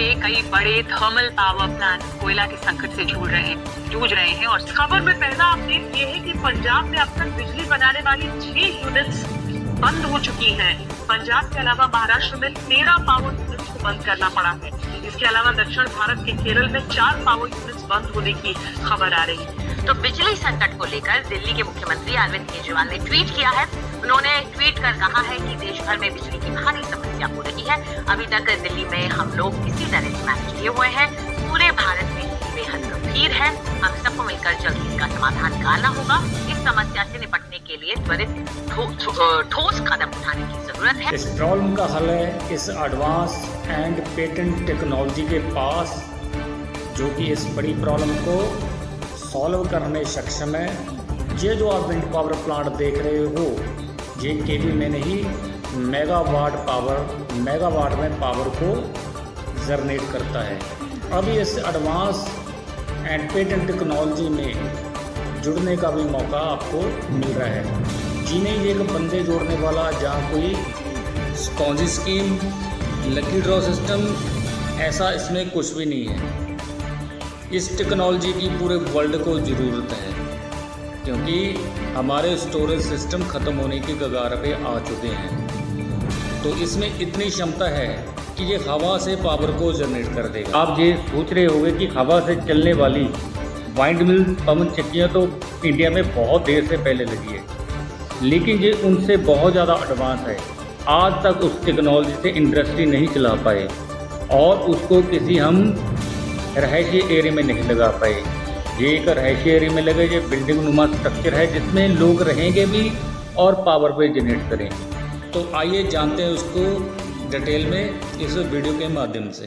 के कई बड़े थर्मल पावर प्लांट कोयला के संकट से जूझ रहे हैं। और खबर में पहला अपडेट ये है कि पंजाब में अब तक बिजली बनाने वाली 6 यूनिट्स बंद हो चुकी हैं। पंजाब के अलावा महाराष्ट्र में 13 पावर यूनिट्स को बंद करना पड़ा है। इसके अलावा दक्षिण भारत के केरल में 4 पावर यूनिट्स बंद होने की खबर आ रही है। तो बिजली संकट को लेकर दिल्ली के मुख्यमंत्री अरविंद केजरीवाल ने ट्वीट किया है। उन्होंने ट्वीट कर कहा है कि देश भर में बिजली की भारी समस्या हो रही है। अभी तक दिल्ली में हम लोग इसी तरह से मैनेज किए हुए हैं। पूरे भारत में बेहद गंभीर है। हम सबको मिलकर जल्द इसका समाधान निकालना होगा। इस समस्या से निपटने के लिए त्वरित ठोस कदम उठाने की जरूरत है। इस प्रॉब्लम का हल है इस एडवांस एंड पेटेंट टेक्नोलॉजी के पास, जो कि इस बड़ी प्रॉब्लम को सॉल्व करने सक्षम है। ये जो आप विंड पावर प्लांट देख रहे हो, ये केवी में नहीं, मेगावाट में पावर को जनरेट करता है। अभी इस एडवांस एंड पेटेंट टेक्नोलॉजी में जुड़ने का भी मौका आपको मिल रहा है। जी नहीं, एक बंदे जोड़ने वाला जहाँ कोई spongy scheme, lucky draw system, ऐसा इसमें कुछ भी नहीं है। इस टेक्नोलॉजी की पूरे वर्ल्ड को ज़रूरत है, क्योंकि हमारे स्टोरेज सिस्टम ख़त्म होने की कगार पे आ चुके हैं। तो इसमें इतनी क्षमता है कि ये हवा से पावर को जनरेट कर देगा। आप ये सोच रहे होंगे कि हवा से चलने वाली वाइंड मिल पवन चक्कियाँ तो इंडिया में बहुत देर से पहले लगी है, लेकिन ये उनसे बहुत ज़्यादा एडवांस है। आज तक उस टेक्नोलॉजी से इंडस्ट्री नहीं चला पाए और उसको किसी हम रहायशी एरिया में नहीं लगा पाए। ये एक रहायशी एरिया में लगे, ये बिल्डिंग नुमा स्ट्रक्चर है जिसमें लोग रहेंगे भी और पावर पे जनरेट करें। तो आइए जानते हैं उसको डिटेल में इस वीडियो के माध्यम से।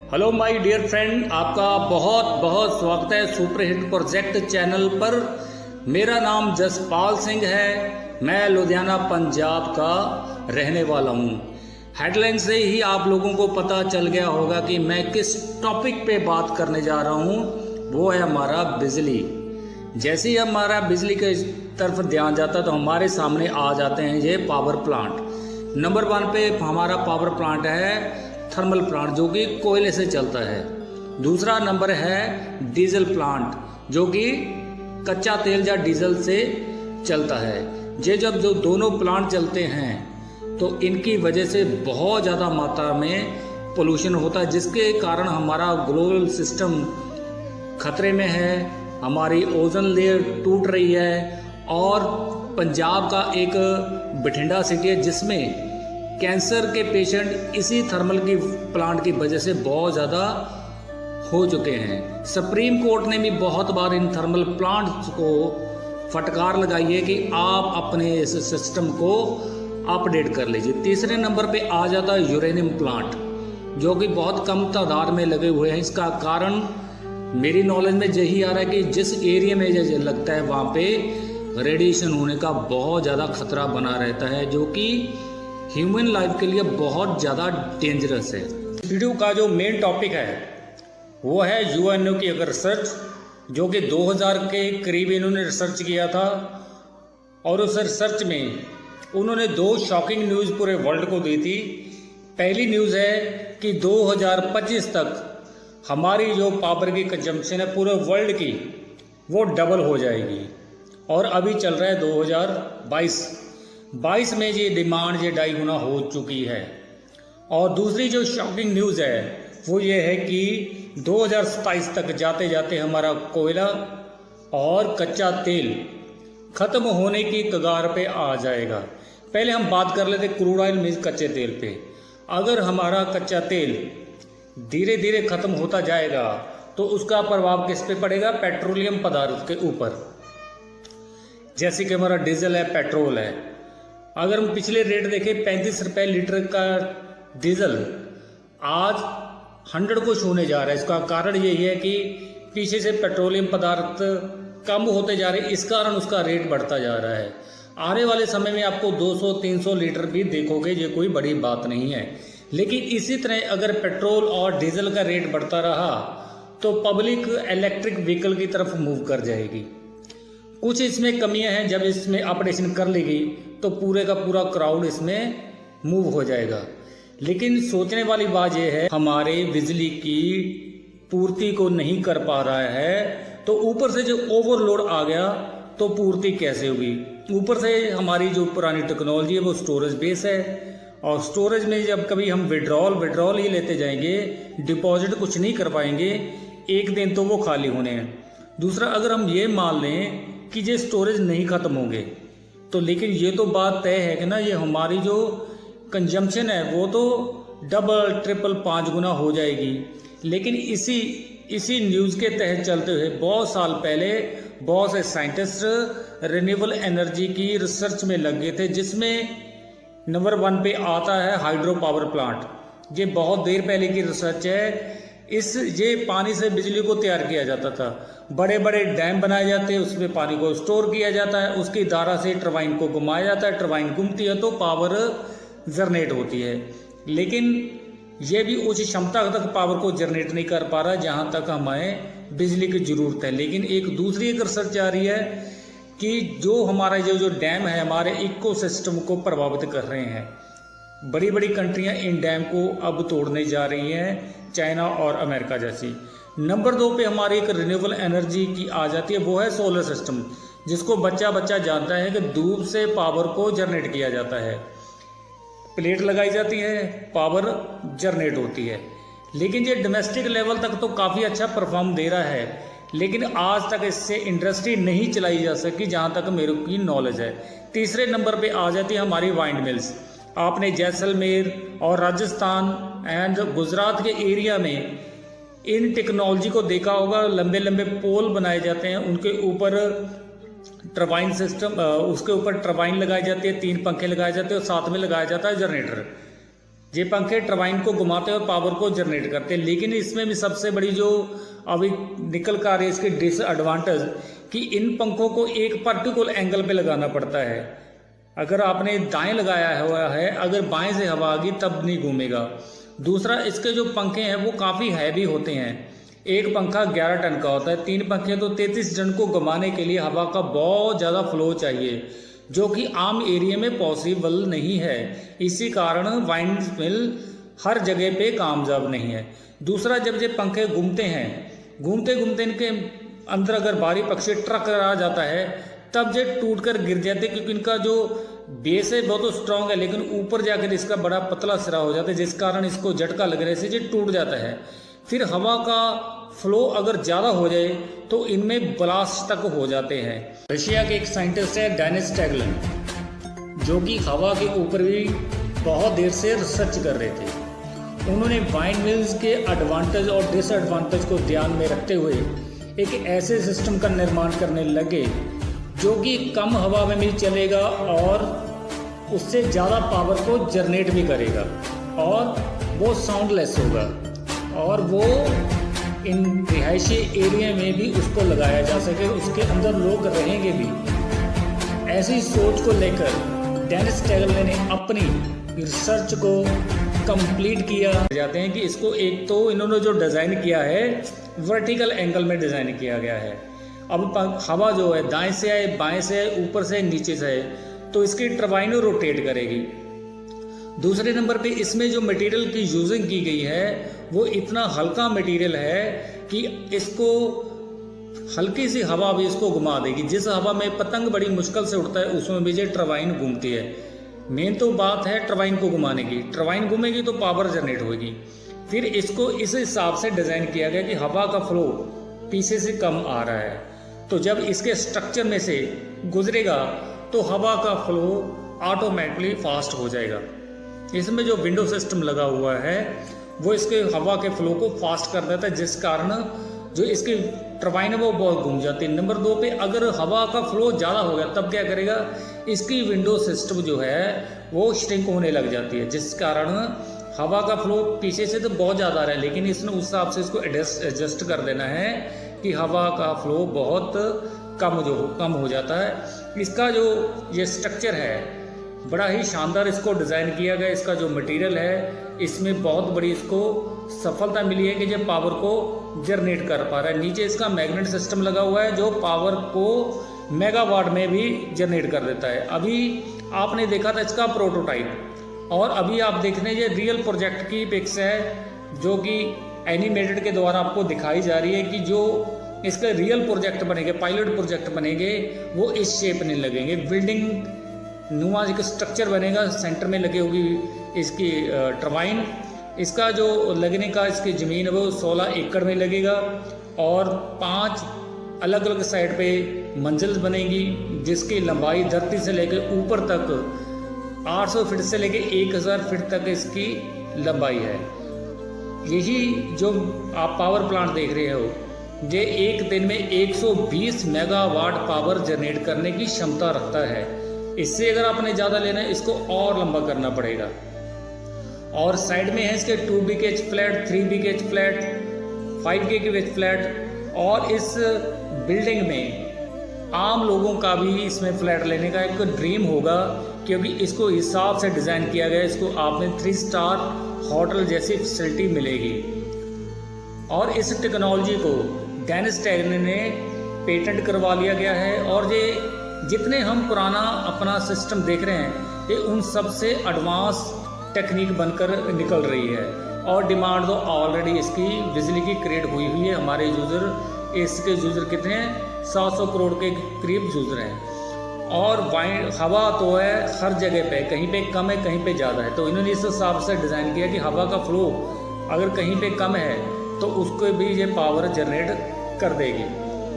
हेलो माय डियर फ्रेंड, आपका बहुत बहुत स्वागत है सुपरहिट प्रोजेक्ट चैनल पर। मेरा नाम जसपाल सिंह है। मैं लुधियाना पंजाब का रहने वाला हूँ। हेडलाइन से ही आप लोगों को पता चल गया होगा कि मैं किस टॉपिक पे बात करने जा रहा हूँ। वो है हमारा बिजली। जैसे ही हमारा बिजली के तरफ ध्यान जाता है तो हमारे सामने आ जाते हैं ये पावर प्लांट। नंबर 1 पे हमारा पावर प्लांट है थर्मल प्लांट, जो कि कोयले से चलता है। दूसरा नंबर है डीजल प्लांट, जो कि कच्चा तेल या डीजल से चलता है। ये जब जो दोनों प्लांट चलते हैं तो इनकी वजह से बहुत ज़्यादा मात्रा में पोल्यूशन होता है, जिसके कारण हमारा ग्लोबल सिस्टम खतरे में है। हमारी ओजोन लेयर टूट रही है। और पंजाब का एक बठिंडा सिटी है जिसमें कैंसर के पेशेंट इसी थर्मल की प्लांट की वजह से बहुत ज़्यादा हो चुके हैं। सुप्रीम कोर्ट ने भी बहुत बार इन थर्मल प्लांट्स को फटकार लगाई है कि आप अपने इस सिस्टम को अपडेट कर लीजिए। तीसरे नंबर पे आ जाता है यूरेनियम प्लांट, जो कि बहुत कम तादाद में लगे हुए हैं। इसका कारण मेरी नॉलेज में यही आ रहा है कि जिस एरिया में ये लगता है वहाँ पे रेडिएशन होने का बहुत ज़्यादा खतरा बना रहता है, जो कि ह्यूमन लाइफ के लिए बहुत ज़्यादा डेंजरस है। वीडियो का जो मेन टॉपिक है वो है यूएनओ की अगर रिसर्च, जो कि 2000 के करीब इन्होंने रिसर्च किया था। और उस रिसर्च में उन्होंने 2 शॉकिंग न्यूज़ पूरे वर्ल्ड को दी थी। पहली न्यूज़ है कि 2025 तक हमारी जो पावर की कंजम्पशन है पूरे वर्ल्ड की, वो डबल हो जाएगी। और अभी चल रहा है 2022 में ये डिमांड ये 2.5 गुना हो चुकी है। और दूसरी जो शॉकिंग न्यूज़ है वो ये है कि 2027 तक जाते जाते हमारा कोयला और कच्चा तेल ख़त्म होने की कगार पे आ जाएगा। पहले हम बात कर लेते क्रूड ऑयल मीन्स कच्चे तेल पे। अगर हमारा कच्चा तेल धीरे धीरे ख़त्म होता जाएगा तो उसका प्रभाव किस पे पड़ेगा? पेट्रोलियम पदार्थ के ऊपर, जैसे कि हमारा डीजल है, पेट्रोल है। अगर हम पिछले रेट देखें 35 रुपये लीटर का डीजल आज 100 को छूने जा रहा है। इसका कारण यही है कि पीछे से पेट्रोलियम पदार्थ कम होते जा रहे हैं, इस कारण उसका रेट बढ़ता जा रहा है। आने वाले समय में आपको 200-300 लीटर भी देखोगे, ये कोई बड़ी बात नहीं है। लेकिन इसी तरह अगर पेट्रोल और डीजल का रेट बढ़ता रहा तो पब्लिक इलेक्ट्रिक व्हीकल की तरफ मूव कर जाएगी। कुछ इसमें कमियां हैं, जब इसमें ऑपरेशन कर लेगी तो पूरे का पूरा क्राउड इसमें मूव हो जाएगा। लेकिन सोचने वाली बात यह है, हमारे बिजली की पूर्ति को नहीं कर पा रहा है, तो ऊपर से जो ओवरलोड आ गया तो पूर्ति कैसे होगी। ऊपर से हमारी जो पुरानी टेक्नोलॉजी है वो स्टोरेज बेस है, और स्टोरेज में जब कभी हम विड्रॉल ही लेते जाएंगे, डिपॉजिट कुछ नहीं कर पाएंगे, एक दिन तो वो खाली होने हैं। दूसरा, अगर हम ये मान लें कि ये स्टोरेज नहीं ख़त्म होंगे, तो लेकिन ये तो बात तय है कि ना, ये हमारी जो कंजम्पशन है वो तो डबल ट्रिपल 5 गुना हो जाएगी। लेकिन इसी न्यूज़ के तहत चलते हुए बहुत साल पहले बहुत से साइंटिस्ट रिन्यूएबल एनर्जी की रिसर्च में लग गए थे, जिसमें नंबर 1 पे आता है हाइड्रो पावर प्लांट। ये बहुत देर पहले की रिसर्च है। ये पानी से बिजली को तैयार किया जाता था, बड़े बड़े डैम बनाए जाते हैं, उसमें पानी को स्टोर किया जाता है, उसकी धारा से टरबाइन को घुमाया जाता है, टरबाइन घूमती है तो पावर जनरेट होती है। लेकिन ये भी उस क्षमता तक पावर को जनरेट नहीं कर पा रहा जहाँ तक हमें बिजली की ज़रूरत है। लेकिन दूसरी एक रिसर्च आ रही है कि जो हमारा जो डैम है हमारे इकोसिस्टम को प्रभावित कर रहे हैं। बड़ी बड़ी कंट्रियां इन डैम को अब तोड़ने जा रही हैं, चाइना और अमेरिका जैसी। नंबर 2 पे हमारी एक रिन्यूएबल एनर्जी की आ जाती है, वो है सोलर सिस्टम, जिसको बच्चा जानता है कि धूप से पावर को जनरेट किया जाता है। प्लेट लगाई जाती है, पावर जनरेट होती है। लेकिन ये डोमेस्टिक लेवल तक तो काफ़ी अच्छा परफॉर्म दे रहा है, लेकिन आज तक इससे इंडस्ट्री नहीं चलाई जा सकी जहाँ तक मेरे की नॉलेज है। तीसरे नंबर पे आ जाती है हमारी वाइंड मिल्स। आपने जैसलमेर और राजस्थान एंड गुजरात के एरिया में इन टेक्नोलॉजी को देखा होगा। लंबे लंबे पोल बनाए जाते हैं, उनके ऊपर टरबाइन सिस्टम, उसके ऊपर टरबाइन लगाई जाती है, 3 पंखे लगाए जाते हैं और साथ में लगाया जाता है जनरेटर। ये पंखे टरबाइन को घुमाते हैं और पावर को जनरेट करते हैं। लेकिन इसमें भी सबसे बड़ी जो अभी निकल कर आ रही है इसकी डिसएडवांटेज कि इन पंखों को एक पर्टिकुलर एंगल पे लगाना पड़ता है। अगर आपने दाएं लगाया हुआ है, अगर बाएं से हवा आ गई तब नहीं घूमेगा। दूसरा, इसके जो पंखे हैं वो काफ़ी हैवी होते हैं। एक पंखा 11 टन का होता है, 3 पंखे तो 33 टन को घुमाने के लिए हवा का बहुत ज़्यादा फ्लो चाहिए, जो कि आम एरिया में पॉसिबल नहीं है। इसी कारण वाइंड मिल हर जगह पे कामयाब नहीं है। दूसरा, जब ये पंखे घूमते हैं, घूमते घूमते इनके अंदर अगर भारी पक्षी ट्रक आ जाता है तब ये टूट कर गिर जाते, क्योंकि इनका जो बेस है बहुत तो स्ट्रांग है, लेकिन ऊपर जाकर इसका बड़ा पतला सिरा हो जाता है, जिस कारण इसको झटका लगने से ये टूट जाता है। फिर हवा का फ्लो अगर ज़्यादा हो जाए तो इनमें ब्लास्ट तक हो जाते हैं। रशिया के एक साइंटिस्ट है डेनिस टैगलन, जो कि हवा के ऊपर भी बहुत देर से रिसर्च कर रहे थे। उन्होंने वाइंड मिल्स के एडवांटेज और डिसएडवांटेज को ध्यान में रखते हुए एक ऐसे सिस्टम का निर्माण करने लगे जो कि कम हवा में भी चलेगा और उससे ज़्यादा पावर को जनरेट भी करेगा, और वो साउंडलेस होगा, और वो इन रिहायशी एरिया में भी उसको लगाया जा सके, उसके अंदर लोग रहेंगे भी। ऐसी सोच को लेकर डेनिस टैगलन ने अपनी रिसर्च को कंप्लीट किया। जाते हैं कि इसको एक तो इन्होंने जो डिज़ाइन किया है वर्टिकल एंगल में डिज़ाइन किया गया है। अब हवा जो है दाएं से आए, बाएं से आए, ऊपर से नीचे से आए, तो इसकी टरबाइन रोटेट करेगी। दूसरे नंबर पे इसमें जो मटेरियल की यूजिंग की गई है वो इतना हल्का मटेरियल है कि इसको हल्की सी हवा भी इसको घुमा देगी। जिस हवा में पतंग बड़ी मुश्किल से उड़ता है उसमें भी ये टरबाइन घूमती है। मेन तो बात है टरबाइन को घुमाने की। टरबाइन घूमेगी तो पावर जनरेट होगी। फिर इसको इस हिसाब से डिज़ाइन किया गया कि हवा का फ्लो पीछे से कम आ रहा है, तो जब इसके स्ट्रक्चर में से गुजरेगा तो हवा का फ्लो ऑटोमेटिकली फास्ट हो जाएगा। इसमें जो विंडो सिस्टम लगा हुआ है वो इसके हवा के फ्लो को फास्ट कर देता है, जिस कारण जो इसकी टरबाइन है वो बहुत घूम जाती है। नंबर 2 पे अगर हवा का फ्लो ज़्यादा हो गया तब क्या करेगा, इसकी विंडो सिस्टम जो है वो श्रिंक होने लग जाती है, जिस कारण हवा का फ्लो पीछे से तो बहुत ज़्यादा आ रहा है, लेकिन इसने उस हिसाब से इसको एडजस्ट कर देना है कि हवा का फ्लो बहुत कम हो जाता है। इसका जो ये स्ट्रक्चर है बड़ा ही शानदार इसको डिज़ाइन किया गया। इसका जो मटेरियल है इसमें बहुत बड़ी इसको सफलता मिली है कि ये पावर को जनरेट कर पा रहा है। नीचे इसका मैग्नेट सिस्टम लगा हुआ है जो पावर को मेगावाट में भी जनरेट कर देता है। अभी आपने देखा था इसका प्रोटोटाइप, और अभी आप देख रहे हैं ये रियल प्रोजेक्ट की पिक्स है जो कि एनिमेटेड के द्वारा आपको दिखाई जा रही है कि जो इसके रियल प्रोजेक्ट बनेंगे, पायलट प्रोजेक्ट बनेंगे, वो इस शेप में लगेंगे। बिल्डिंग नुमा एक स्ट्रक्चर बनेगा, सेंटर में लगी होगी इसकी टरबाइन। इसका जो लगने का इसकी ज़मीन है वो 16 एकड़ में लगेगा और 5 अलग अलग साइड पे मंजिल बनेगी जिसकी लंबाई धरती से लेकर ऊपर तक 800 फीट से लेकर 1000 फीट तक इसकी लंबाई है। यही जो आप पावर प्लांट देख रहे हो ये एक दिन में 120 मेगावाट पावर जनरेट करने की क्षमता रखता है। इससे अगर आपने ज़्यादा लेना है इसको और लंबा करना पड़ेगा। और साइड में है इसके 2 BHK flat, 3 BHK flat, 5 BHK flat. और इस बिल्डिंग में आम लोगों का भी इसमें फ्लैट लेने का एक ड्रीम होगा क्योंकि इसको हिसाब से डिज़ाइन किया गया है। इसको आपने 3 स्टार होटल जैसी फैसिलिटी मिलेगी। और इस टेक्नोलॉजी को डेनिस टैगने ने पेटेंट करवा लिया गया है। और ये जितने हम पुराना अपना सिस्टम देख रहे हैं ये उन सब से एडवांस टेक्निक बनकर निकल रही है। और डिमांड तो ऑलरेडी इसकी बिजली की क्रिएट हुई है। हमारे यूज़र इसके यूज़र कितने हैं, 700 करोड़ के करीब यूज़र हैं। और हवा तो है हर जगह पे, कहीं पे कम है कहीं पे ज़्यादा है। तो इन्होंने इस हिसाब से डिज़ाइन किया कि हवा का फ्लो अगर कहीं पे कम है तो उसको भी ये पावर जनरेट कर देगी।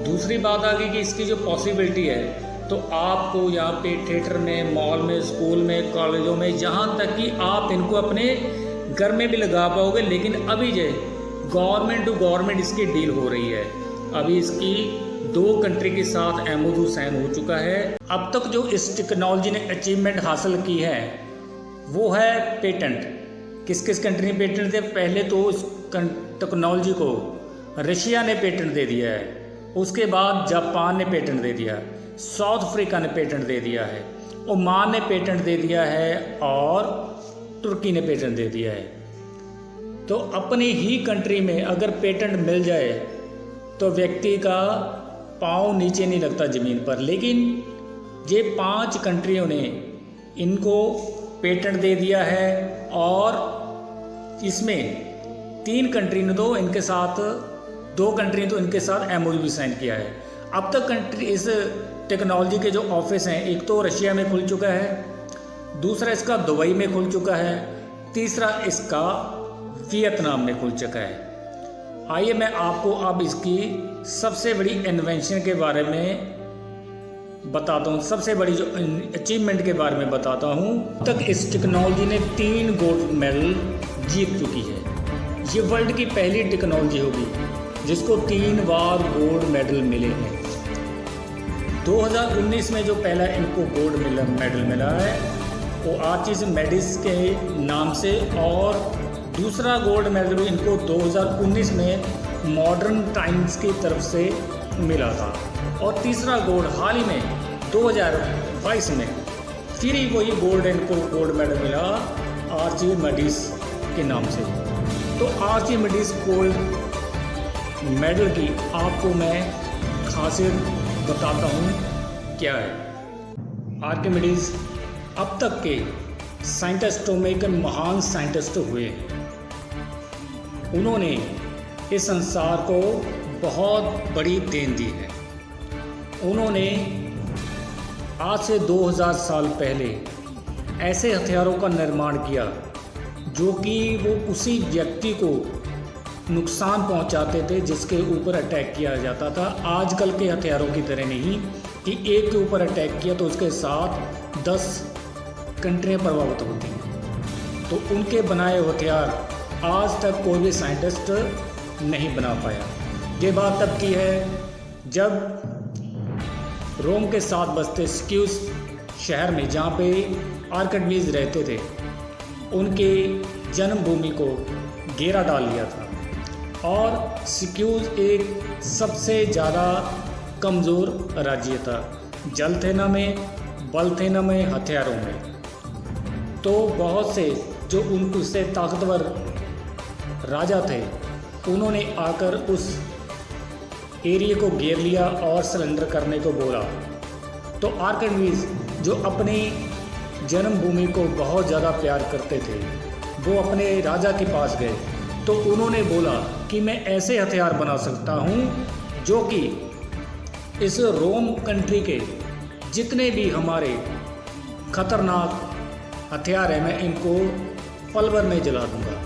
दूसरी बात आ गई कि इसकी जो पॉसिबिलिटी है तो आपको यहाँ पे थिएटर में, मॉल में, स्कूल में, कॉलेजों में, यहाँ तक कि आप इनको अपने घर में भी लगा पाओगे। लेकिन अभी जो गवर्नमेंट टू गवर्नमेंट इसकी डील हो रही है। अभी इसकी 2 कंट्री के साथ MOU साइन हो चुका है। अब तक जो इस टेक्नोलॉजी ने अचीवमेंट हासिल की है वो है पेटेंट। किस किस कंट्री ने पेटेंट दिया? पहले तो इस टेक्नोलॉजी को रशिया ने पेटेंट दे दिया है, उसके बाद जापान ने पेटेंट दे दिया, साउथ अफ्रीका ने पेटेंट दे दिया है, ओमान ने पेटेंट दे दिया है और तुर्की ने पेटेंट दे दिया है। तो अपनी ही कंट्री में अगर पेटेंट मिल जाए तो व्यक्ति का पाँव नीचे नहीं लगता ज़मीन पर। लेकिन ये 5 कंट्रियों ने इनको पेटेंट दे दिया है और इसमें 3 कंट्री ने तो इनके साथ 2 कंट्री ने तो इनके साथ MOU भी साइन किया है। अब तक कंट्री इस टेक्नोलॉजी के जो ऑफिस हैं, एक तो रशिया में खुल चुका है, दूसरा इसका दुबई में खुल चुका है, तीसरा इसका वियतनाम में खुल चुका है। आइए मैं आपको अब इसकी सबसे बड़ी इन्वेंशन के बारे में बताता हूँ, सबसे बड़ी जो अचीवमेंट के बारे में बताता हूँ। अब तक इस टेक्नोलॉजी ने 3 गोल्ड मेडल जीत चुकी है। ये वर्ल्ड की पहली टेक्नोलॉजी होगी जिसको 3 बार गोल्ड मेडल मिले हैं। 2019 में जो पहला इनको गोल्ड मेडल मिला है वो आर्चिमेडिस के नाम से, और दूसरा गोल्ड मेडल भी इनको 2019 में मॉडर्न टाइम्स की तरफ से मिला था। और तीसरा गोल्ड हाल ही में 2022 में फिर ही वही गोल्ड मेडल मिला आर्चिमेडिस के नाम से। तो आर्चिमेडिस गोल्ड मेडल की आपको मैं खासियत बताता हूँ क्या है। आर्किमिडीज अब तक के साइंटिस्टों में एक महान साइंटिस्ट हुए हैं। उन्होंने इस संसार को बहुत बड़ी देन दी है। उन्होंने आज से 2000 साल पहले ऐसे हथियारों का निर्माण किया जो कि वो उसी व्यक्ति को नुकसान पहुंचाते थे जिसके ऊपर अटैक किया जाता था। आजकल के हथियारों की तरह नहीं कि एक के ऊपर अटैक किया तो उसके साथ 10 कंट्रियाँ प्रभावित होती हैं। तो उनके बनाए हथियार आज तक कोई भी साइंटिस्ट नहीं बना पाया। ये बात तब की है जब रोम के साथ बसते सिक्यूस शहर में, जहाँ पे आर्किमिडीज रहते थे, उनके जन्मभूमि को घेरा डाल लिया था। और सिक्यूस एक सबसे ज़्यादा कमज़ोर राज्य था, जल थे न में, बल थे न में, हथियारों में। तो बहुत से जो उनसे ताकतवर राजा थे उन्होंने आकर उस एरिया को घेर लिया और सरेंडर करने को बोला। तो आर्किमिडीज जो अपनी जन्मभूमि को बहुत ज़्यादा प्यार करते थे। वो अपने राजा के पास गए तो उन्होंने बोला कि मैं ऐसे हथियार बना सकता हूँ जो कि इस रोम कंट्री के जितने भी हमारे खतरनाक हथियार हैं मैं इनको पल भर में जला दूंगा।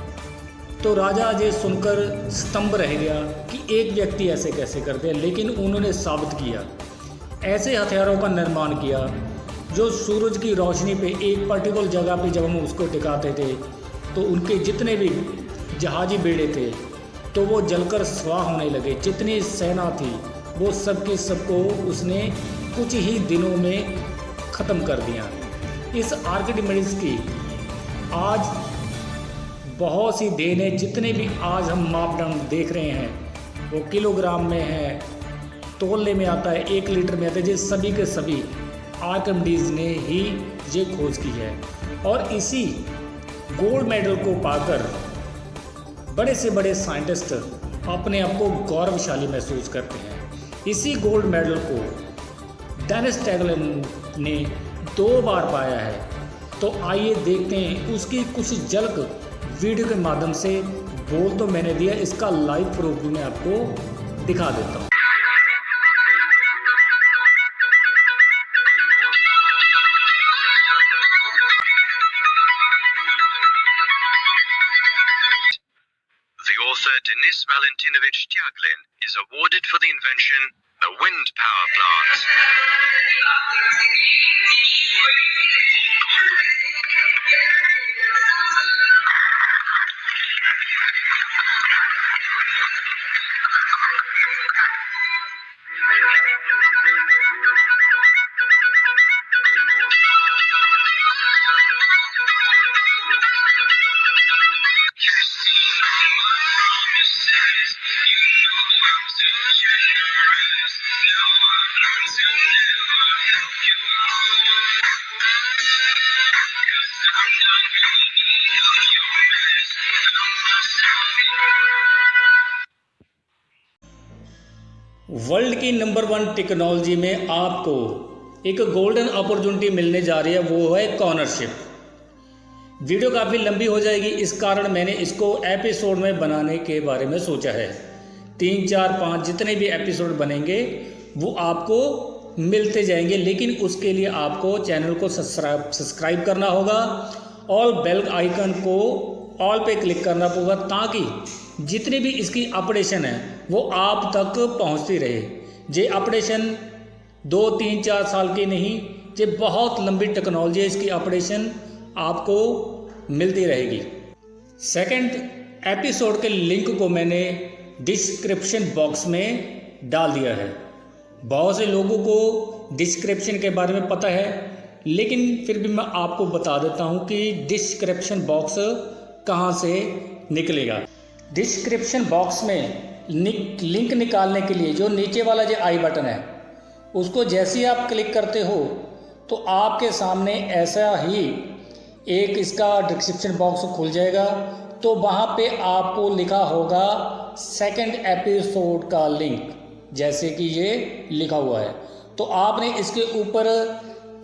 तो राजा ये सुनकर स्तंभ रह गया कि एक व्यक्ति ऐसे कैसे कर दे, लेकिन उन्होंने साबित किया, ऐसे हथियारों का निर्माण किया जो सूरज की रोशनी पे एक पर्टिकुलर जगह पे जब हम उसको टिकाते थे तो उनके जितने भी जहाजी बेड़े थे तो वो जलकर स्वाह होने लगे। जितनी सेना थी वो सब की सबको उसने कुछ ही दिनों में ख़त्म कर दिया। इस आर्किमिडीज की आज बहुत सी देन है। जितने भी आज हम मापदंड देख रहे हैं वो किलोग्राम में है, तोलने में आता है, 1 लीटर में आता है। ये सभी के सभी आर्किमिडीज ने ही ये खोज की है और इसी गोल्ड मेडल को पाकर बड़े से बड़े साइंटिस्ट अपने आप को गौरवशाली महसूस करते हैं। इसी गोल्ड मेडल को डेनिस टैगलन ने 2 बार पाया है। तो आइए देखते हैं उसकी कुछ झलक वीडियो के माध्यम से। बोल तो मैंने दिया, इसका लाइव प्रूफ भी मैं आपको दिखा देता हूँ। The author Denis Valentinovich Tiaglin is awarded for the invention the wind power plant. World की नंबर 1 टेक्नोलॉजी में आपको एक गोल्डन अपॉर्चुनिटी मिलने जा रही है, वो है कॉर्नरशिप। वीडियो काफ़ी लंबी हो जाएगी, इस कारण मैंने इसको एपिसोड में बनाने के बारे में सोचा है। 3, 4, 5 जितने भी एपिसोड बनेंगे वो आपको मिलते जाएंगे, लेकिन उसके लिए आपको चैनल को सब्सक्राइब करना होगा और बेल आइकन को ऑल पे क्लिक करना होगा ताकि जितनी भी इसकी अपडेशन है वो आप तक पहुंचती रहे। ये अपडेशन 2, 3, 4 साल की नहीं, ये बहुत लंबी टेक्नोलॉजी है। इसकी अपडेशन आपको मिलती रहेगी। सेकंड एपिसोड के लिंक को मैंने डिस्क्रिप्शन बॉक्स में डाल दिया है। बहुत से लोगों को डिस्क्रिप्शन के बारे में पता है, लेकिन फिर भी मैं आपको बता देता हूँ कि डिस्क्रिप्शन बॉक्स कहाँ से निकलेगा। डिस्क्रिप्शन बॉक्स में लिंक निकालने के लिए जो नीचे वाला जो आई बटन है उसको जैसे ही आप क्लिक करते हो तो आपके सामने ऐसा ही एक इसका डिस्क्रिप्शन बॉक्स खुल जाएगा। तो वहाँ पे आपको लिखा होगा सेकंड एपिसोड का लिंक, जैसे कि ये लिखा हुआ है। तो आपने इसके ऊपर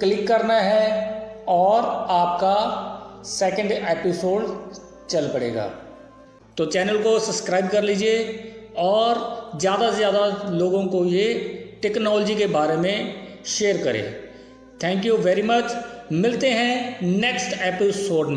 क्लिक करना है और आपका सेकंड एपिसोड चल पड़ेगा। तो चैनल को सब्सक्राइब कर लीजिए और ज़्यादा से ज़्यादा लोगों को ये टेक्नोलॉजी के बारे में शेयर करें। Thank you very much. मिलते हैं नेक्स्ट एपिसोड में।